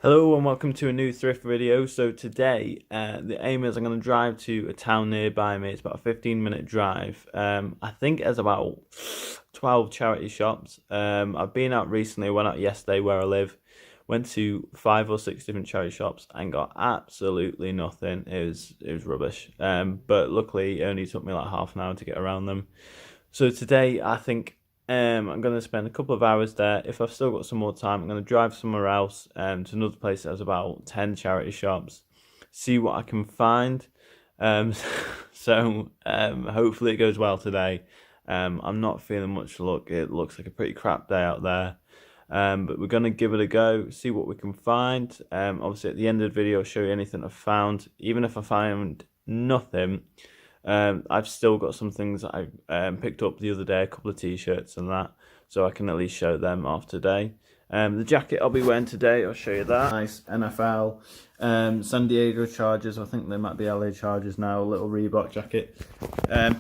Hello and welcome to a new thrift video. So today, the aim is I'm going to drive to a town nearby me. It's about a 15-minute drive. I think there's about 12 charity shops. I've been out recently, went out yesterday where I live, went to 5 or 6 different charity shops and got absolutely nothing. It was rubbish. But luckily it only took me like half an hour to get around them. So today I think I'm going to spend a couple of hours there. If I've still got some more time, I'm going to drive somewhere else to another place that has about 10 charity shops, see what I can find. Hopefully it goes well today. I'm not feeling much luck. It looks like a pretty crap day out there. But we're going to give it a go, see what we can find. Obviously at the end of the video I'll show you anything I've found. Even if I find nothing, I've still got some things that I picked up the other day, a couple of t-shirts and that, so I can at least show them off today. The jacket I'll be wearing today, I'll show you that. Nice NFL, San Diego Chargers, I think they might be LA Chargers now, a little Reebok jacket.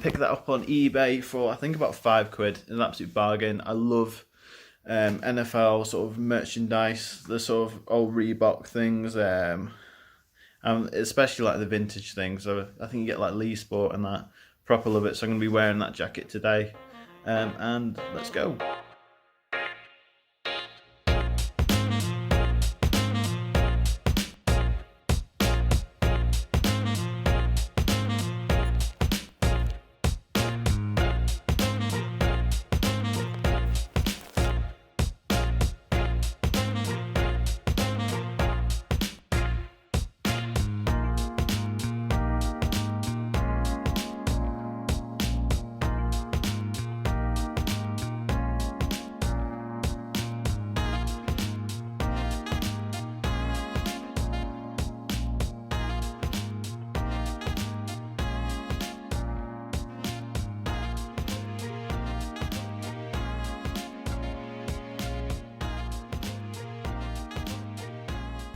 Picked that up on eBay for I think about £5, an absolute bargain. I love NFL sort of merchandise, the sort of old Reebok things. Especially like the vintage things. So I think you get like Lee Sport and that. Proper love it. So I'm going to be wearing that jacket today. And let's go.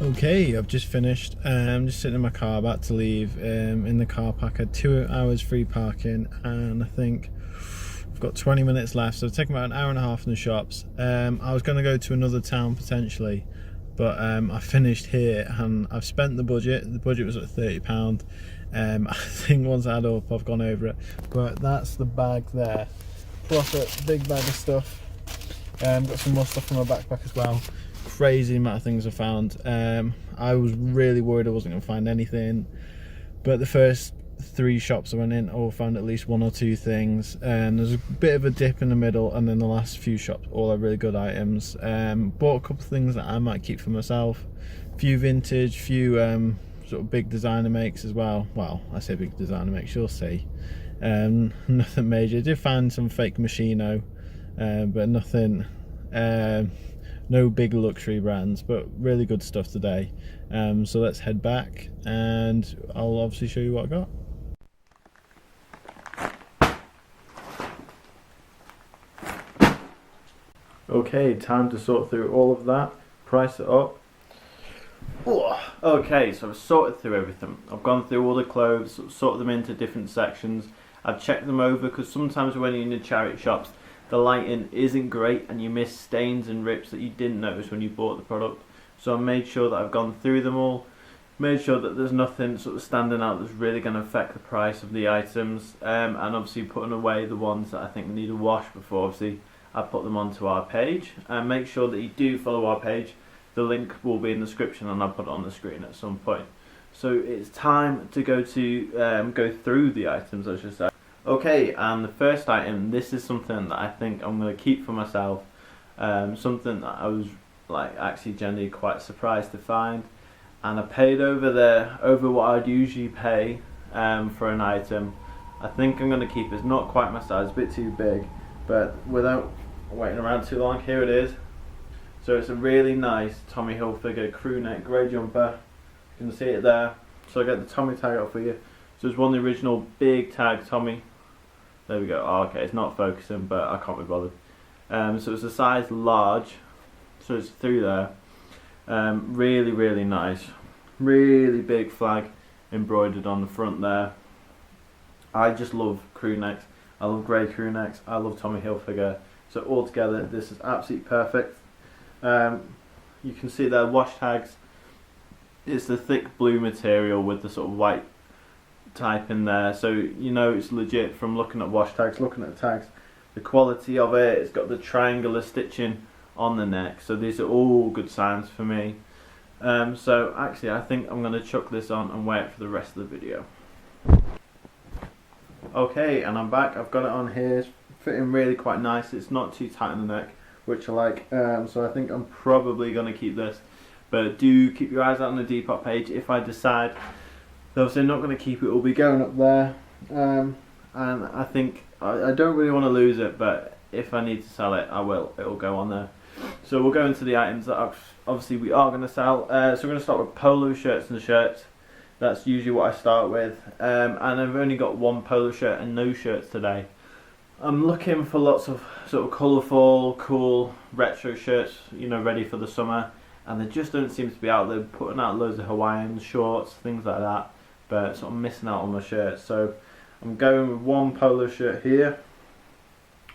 Okay, I've just finished. I'm just sitting in my car, about to leave. In the car park, I had 2 hours free parking, and I think I've got 20 minutes left. So I've taken about an hour and a half in the shops. I was going to go to another town potentially, but I finished here and I've spent the budget. The budget was at £30. I think once I add up, I've gone over it. But that's the bag there. Proper big bag of stuff. Got some more stuff in my backpack as well. Crazy amount of things I found. I was really worried I wasn't going to find anything, but the first 3 shops I went in all found at least 1 or 2 things, and there's a bit of a dip in the middle, and then the last few shops all are really good items. Bought a couple of things that I might keep for myself, a few vintage, few sort of big designer makes as well. Well, I say big designer makes, you'll see. Nothing major. I did find some fake Machino, but nothing no big luxury brands, but really good stuff today. So let's head back and I'll obviously show you what I got. Okay, time to sort through all of that, price it up. Okay, so I've sorted through everything. I've gone through all the clothes, sorted them into different sections. I've checked them over because sometimes when you're in the charity shops, the lighting isn't great and you miss stains and rips that you didn't notice when you bought the product. So I made sure that I've gone through them all, made sure that there's nothing sort of standing out that's really going to affect the price of the items, and obviously putting away the ones that I think need a wash before obviously I put them onto our page. And make sure that you do follow our page. The link will be in the description and I'll put it on the screen at some point. So it's time to go through the items, I should say. Okay, and the first item, this is something that I think I'm going to keep for myself. Something that I was like actually generally quite surprised to find, and I paid over what I'd usually pay for an item. I think I'm going to keep it. It's not quite my size, a bit too big, but without waiting around too long, here it is. So it's a really nice Tommy Hilfiger crew neck grey jumper. You can see it there. So I get the Tommy tag out for you. So it's one of the original big tag Tommy. There we go. Oh, okay, it's not focusing, but I can't be bothered. So it's a size large, so it's through there. Really, really nice. Really big flag embroidered on the front there. I just love crew necks. I love grey crew necks. I love Tommy Hilfiger. So altogether, this is absolutely perfect. You can see there wash tags It's the thick blue material with the sort of white type in there, so you know it's legit from looking at wash tags, looking at the tags. The quality of it, it's got the triangular stitching on the neck, so these are all good signs for me. So actually I think I'm going to chuck this on and wait for the rest of the video. Okay, and I'm back. I've got it on here. It's fitting really quite nice. It's not too tight on the neck, which I like, so I think I'm probably going to keep this. But do keep your eyes out on the Depop page. If I decide obviously I'm not going to keep it, it will be going up there, and I think I don't really want to lose it, but if I need to sell it, I will. It will go on there. So we'll go into the items that obviously we are going to sell. So we're going to start with polo shirts and shirts. That's usually what I start with, and I've only got one polo shirt and no shirts today. I'm looking for lots of sort of colourful, cool, retro shirts, you know, ready for the summer, and they just don't seem to be out there. Putting out loads of Hawaiian shorts, things like that, but sort of missing out on my shirts. So I'm going with one polo shirt here,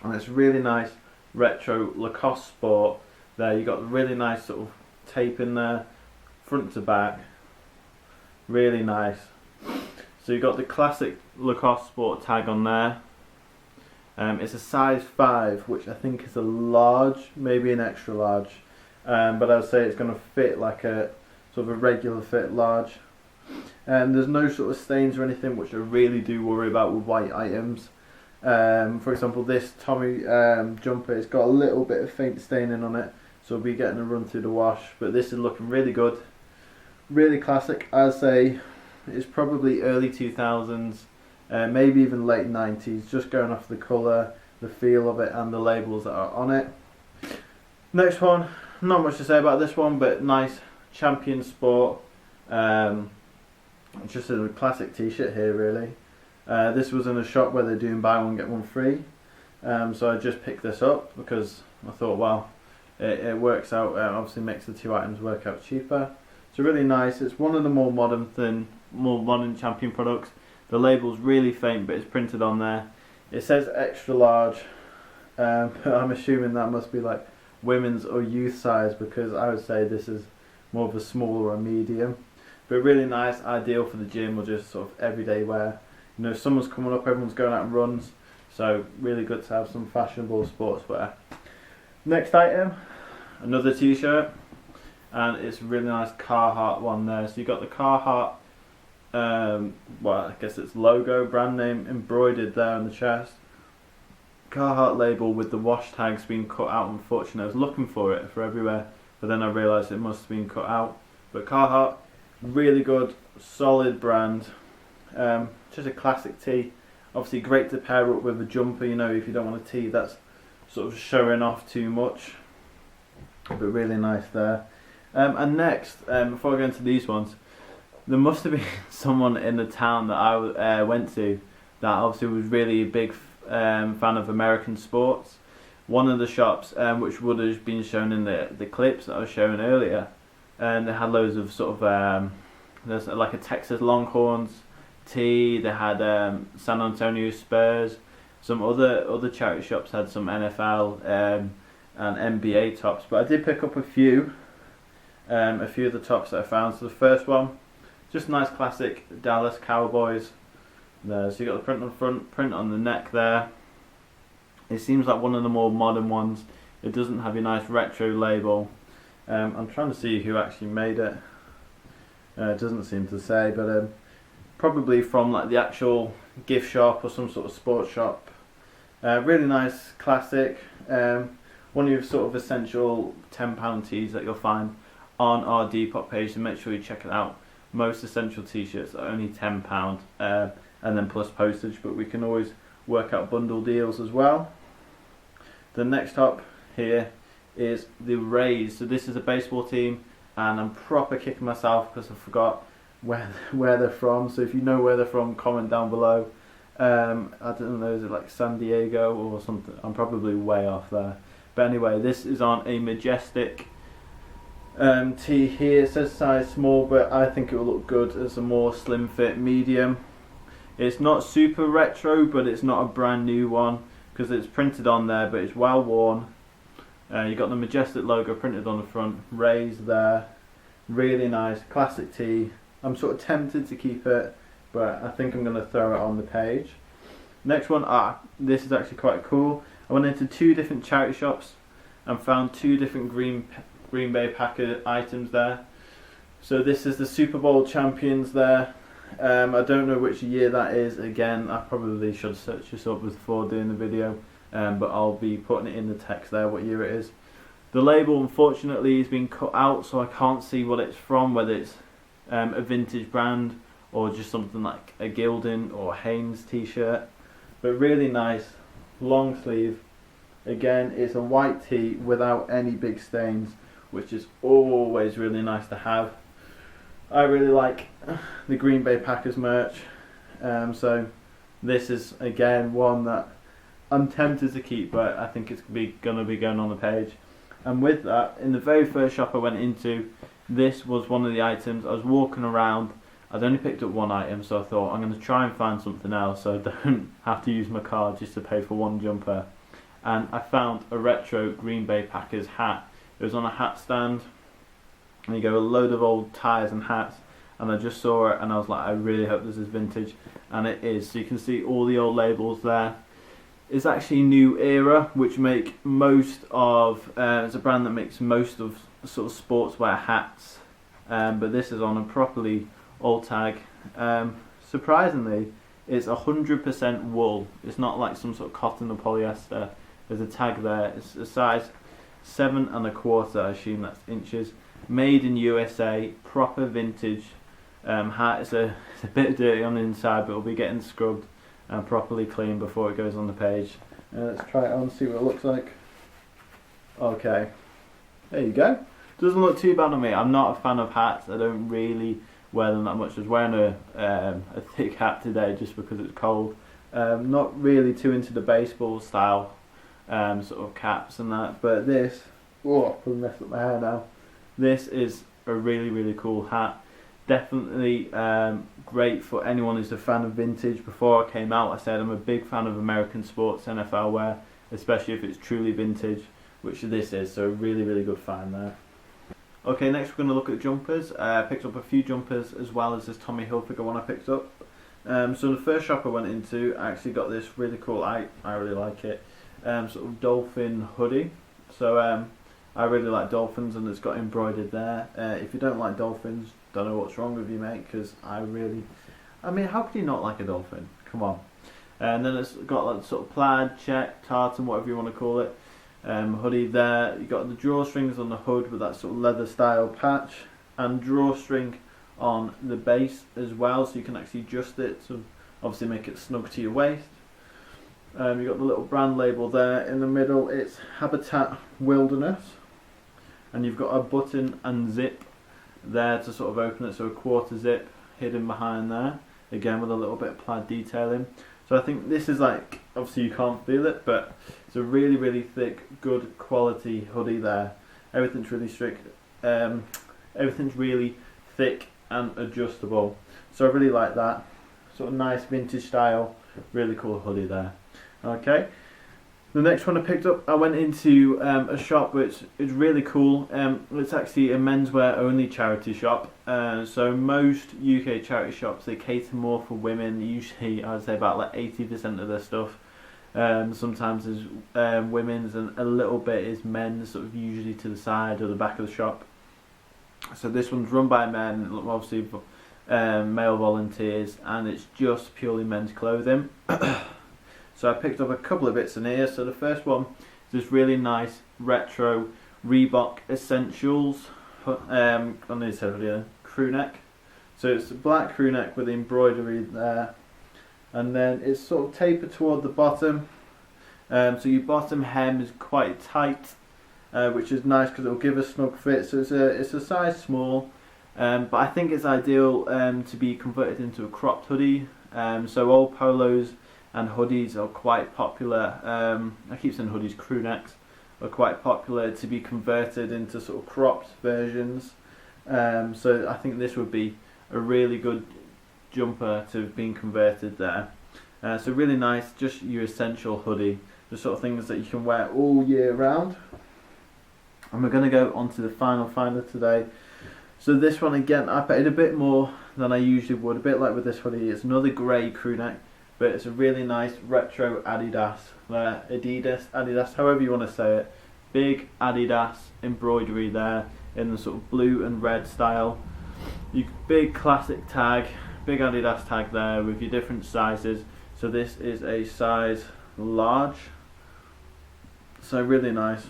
and it's really nice retro Lacoste sport. There you got the really nice sort of tape in there, front to back, really nice. So you got the classic Lacoste sport tag on there. It's a size 5, which I think is a large, maybe an extra large, but I would say it's going to fit like a sort of a regular fit large. There's no sort of stains or anything, which I really do worry about with white items. For example, this Tommy jumper, it's got a little bit of faint staining on it, so we'll be getting a run through the wash, but this is looking really good, really classic. I'd say it's probably early 2000s, maybe even late 90s, just going off the colour, the feel of it, and the labels that are on it. Next one, not much to say about this one, but nice Champion Sport. Just a classic t-shirt here, really. This was in a shop where they're doing buy one get one free, so I just picked this up because I thought, well, it works out, obviously makes the two items work out cheaper. It's really nice. It's one of the more modern Champion products. The label's really faint, but it's printed on there. It says extra large, but I'm assuming that must be like women's or youth size, because I would say this is more of a small or a medium. But really nice, ideal for the gym or just sort of everyday wear. You know, summer's coming up, everyone's going out on runs, so really good to have some fashionable sportswear. Next item, another t-shirt, and it's a really nice Carhartt one there. So you got the Carhartt, well, I guess it's logo, brand name embroidered there on the chest. Carhartt label with the wash tags being cut out. Unfortunately, I was looking for it for everywhere, but then I realised it must have been cut out. But Carhartt, really good, solid brand. Just a classic tee. Obviously great to pair up with a jumper, you know, if you don't want a tee that's sort of showing off too much. But really nice there. And next, before I go into these ones, there must have been someone in the town that I went to that obviously was really a big fan of American sports. One of the shops, which would have been shown in the clips that I was showing earlier, and they had loads of sort of there's like a Texas Longhorns tee. They had San Antonio Spurs. Some other charity shops had some NFL and NBA tops, but I did pick up a few of the tops that I found. So the first one, just nice classic Dallas Cowboys. There, so you got the print on the front, print on the neck there. It seems like one of the more modern ones. It doesn't have a nice retro label. I'm trying to see who actually made it. It doesn't seem to say, but probably from like the actual gift shop or some sort of sports shop. Really nice, classic. One of your sort of essential £10 tees that you'll find on our Depop page, so make sure you check it out. Most essential t-shirts are only £10, and then plus postage, but we can always work out bundle deals as well. The next top here is the Rays. So this is a baseball team, and I'm proper kicking myself because I forgot where they're from. So if you know where they're from, comment down below. I don't know, is it like San Diego or something? I'm probably way off there. But anyway, this is on a Majestic tee here. It says size small, but I think it will look good as a more slim fit medium. It's not super retro, but it's not a brand new one because it's printed on there, but it's well worn. You got the Majestic logo printed on the front, Rays there, Really nice, classic tee. I'm sort of tempted to keep it, but I think I'm going to throw it on the page. Next one, this is actually quite cool. I went into 2 different charity shops and found 2 different Green Bay Packer items there. So this is the Super Bowl champions there. I don't know which year that is. Again, I probably should search this up before doing the video, but I'll be putting it in the text there what year it is. The label unfortunately has been cut out, so I can't see what it's from, whether it's a vintage brand or just something like a Gildan or Hanes t-shirt. But really nice, long sleeve. Again, it's a white tee without any big stains, which is always really nice to have. I really like the Green Bay Packers merch, so this is again one that I'm tempted to keep, but I think it's going to be going on the page. And with that, in the very first shop I went into, this was one of the items. I was walking around, I'd only picked up one item, so I thought I'm going to try and find something else so I don't have to use my card just to pay for one jumper. And I found a retro Green Bay Packers hat. It was on a hat stand, and you go a load of old ties and hats, and I just saw it and I was like, I really hope this is vintage, and it is. So you can see all the old labels there. It's actually New Era, which make most of, it's a brand that makes most of sort of sportswear hats, but this is on a properly old tag. Surprisingly, it's 100% wool. It's not like some sort of cotton or polyester. There's a tag there. It's a size 7 1/4, I assume that's inches. Made in USA, proper vintage hat. It's a bit dirty on the inside, but it'll be getting scrubbed and properly cleaned before it goes on the page. Let's try it on, see what it looks like. Okay, there you go. Doesn't look too bad on me. I'm not a fan of hats. I don't really wear them that much. I was wearing a thick hat today just because it's cold. Not really too into the baseball style sort of caps and that, but this, probably messed up my hair now. This is a really, really cool hat. Definitely great for anyone who's a fan of vintage. Before I came out, I said I'm a big fan of American sports NFL wear, especially if it's truly vintage, which this is, so really, really good find there. Okay, next we're going to look at jumpers. I picked up a few jumpers as well as this Tommy Hilfiger one I picked up. So the first shop I went into, I actually got this really cool, I really like it, sort of dolphin hoodie. So I really like dolphins, and it's got embroidered there. If you don't like dolphins, don't know what's wrong with you, mate, because I mean, how could you not like a dolphin? Come on. And then it's got like sort of plaid, check, tartan, whatever you want to call it, hoodie there. You got the drawstrings on the hood with that sort of leather style patch, and drawstring on the base as well, so you can actually adjust it to obviously make it snug to your waist. You got the little brand label there in the middle. It's Habitat Wilderness, and you've got a button and zip there to sort of open it, so a 1/4 zip hidden behind there, again with a little bit of plaid detailing. So I think this is like, obviously you can't feel it, but it's a really, really thick, good quality hoodie there. Everything's really strict, everything's really thick and adjustable, so I really like that. Sort of nice vintage style, really cool hoodie there. Okay, the next one I picked up, I went into a shop which is really cool. It's actually a menswear only charity shop. So most UK charity shops, they cater more for women. Usually I'd say about like 80% of their stuff. Sometimes there's women's, and a little bit is men's, sort of usually to the side or the back of the shop. So this one's run by men, obviously male volunteers, and it's just purely men's clothing. So I picked up a couple of bits in here. So the first one is this really nice retro Reebok Essentials on this here, crew neck. So it's a black crew neck with embroidery there, and then it's sort of tapered toward the bottom. So your bottom hem is quite tight, which is nice because it will give a snug fit. So it's a size small, but I think it's ideal to be converted into a cropped hoodie. So old polos and hoodies are quite popular. I keep saying hoodies, crew necks are quite popular to be converted into sort of cropped versions. So I think this would be a really good jumper to have been converted there. So really nice, just your essential hoodie, the sort of things that you can wear all year round. And we're going to go on to the final finder today. So this one again, I paid a bit more than I usually would, a bit like with this hoodie. It's another grey crew neck, but it's a really nice retro Adidas, Adidas, however you want to say it. Big Adidas embroidery there in the sort of blue and red style. Big classic tag, big Adidas tag there with your different sizes. So this is a size large, so really nice.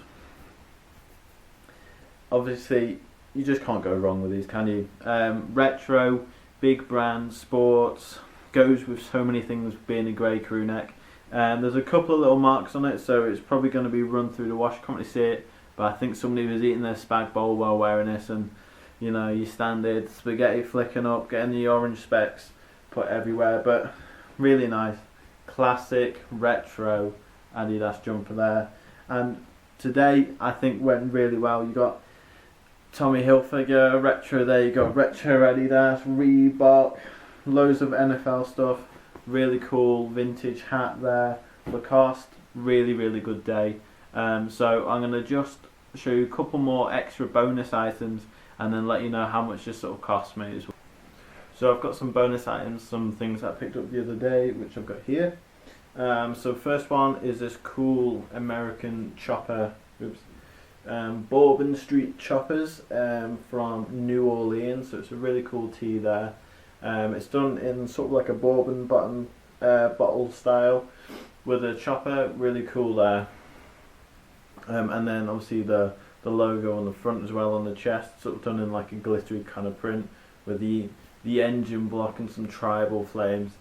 Obviously you just can't go wrong with these, can you? Retro, big brand, sports, goes with so many things being a grey crew neck. There's a couple of little marks on it, so it's probably going to be run through the wash. I can't really see it, but I think somebody was eating their spag bowl while wearing this, and you know, you standard spaghetti flicking up, getting the orange specks put everywhere. But really nice, classic retro Adidas jumper there. And today I think went really well. You got Tommy Hilfiger retro there, you got retro Adidas, Reebok, loads of NFL stuff, really cool vintage hat there, Lacoste, really good day. So I'm going to just show you a couple more extra bonus items and then let you know how much this sort of cost me as well. So I've got some bonus items, some things that I picked up the other day, which I've got here. So first one is this cool American chopper, Bourbon Street choppers from New Orleans. So it's a really cool tee there. It's done in sort of like a bourbon bottle style with a chopper, really cool there. And then obviously the logo on the front as well on the chest, sort of done in like a glittery kind of print with the engine block and some tribal flames.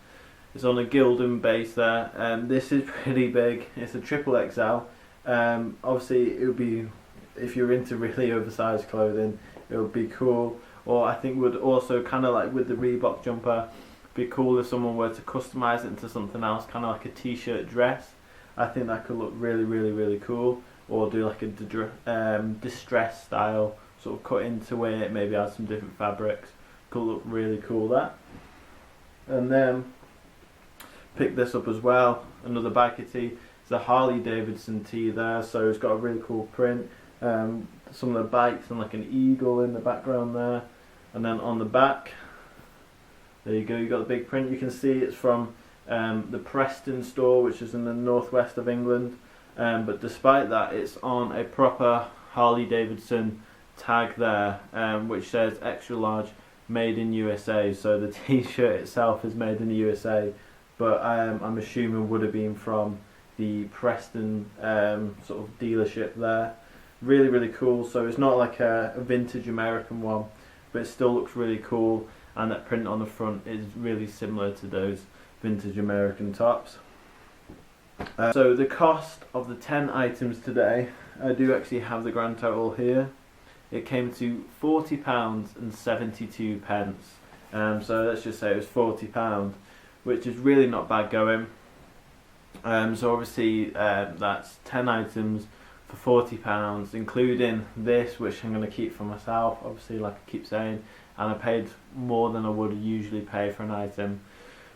It's on a Gildan base there. This is pretty big. It's a triple XL. Obviously it would be, if you're into really oversized clothing, it would be cool. Or I think would also kind of like with the Reebok jumper, be cool if someone were to customize it into something else, kind of like a t-shirt dress. I think that could look really cool. Or do like a distress style, sort of cut into it, maybe add some different fabrics. Could look really cool that. And then pick this up as well, another biker tee. It's a Harley Davidson tee there, so it's got a really cool print. Some of the bikes and like an eagle in the background there. And then on the back, there you go, you got the big print. You can see it's from the Preston store, which is in the northwest of England. But despite that, it's on a proper Harley Davidson tag there, which says extra large, made in USA. So the t-shirt itself is made in the USA, but I'm assuming would have been from the Preston sort of dealership there. Really cool. So it's not like a vintage American one, but it still looks really cool, and that print on the front is really similar to those vintage American tops. So the cost of the 10 items today, I do actually have the grand total here. It came to £40.72. So let's just say it was £40, which is really not bad going. So obviously that's 10 items for £40, including this, which I'm going to keep for myself, obviously, like I keep saying, and I paid more than I would usually pay for an item.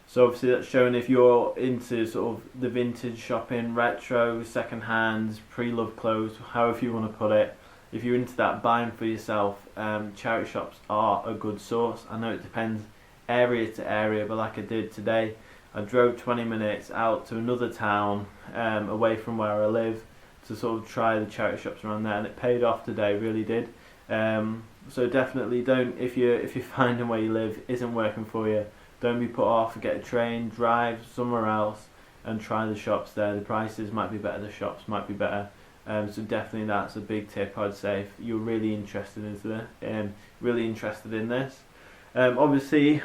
So obviously that's showing if you're into sort of the vintage shopping, retro, second hand, pre-loved clothes, however you want to put it. If you're into that buying for yourself, charity shops are a good source. I know it depends area to area, but like I did today, I drove 20 minutes out to another town away from where I live to sort of try the charity shops around there, and it paid off today, really did. So definitely don't, if you're finding where you live isn't working for you, don't be put off. Get a train, drive somewhere else and try the shops there. The prices might be better, the shops might be better. So definitely that's a big tip I'd say if you're really interested in this. Obviously,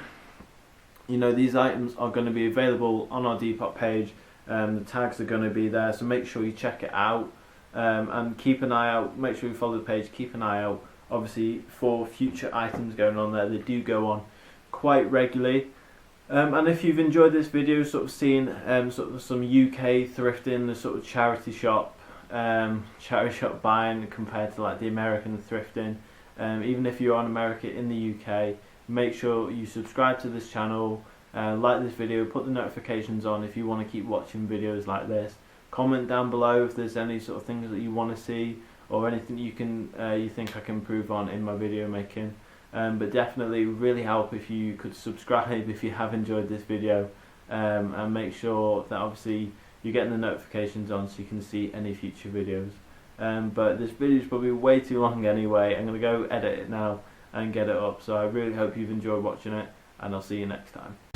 you know, these items are going to be available on our Depop page. The tags are going to be there, so make sure you check it out, and keep an eye out. Make sure you follow the page, keep an eye out obviously for future items going on there. They do go on quite regularly. And if you've enjoyed this video, sort of seeing sort of some UK thrifting, the sort of charity shop buying compared to like the American thrifting, even if you're on America in the UK, make sure you subscribe to this channel, like this video, put the notifications on if you want to keep watching videos like this. Comment down below if there's any sort of things that you want to see or anything you think I can improve on in my video making. But definitely really help if you could subscribe if you have enjoyed this video, and make sure that obviously you're getting the notifications on so you can see any future videos. But this video is probably way too long anyway. I'm going to go edit it now and get it up, so I really hope you've enjoyed watching it, and I'll see you next time.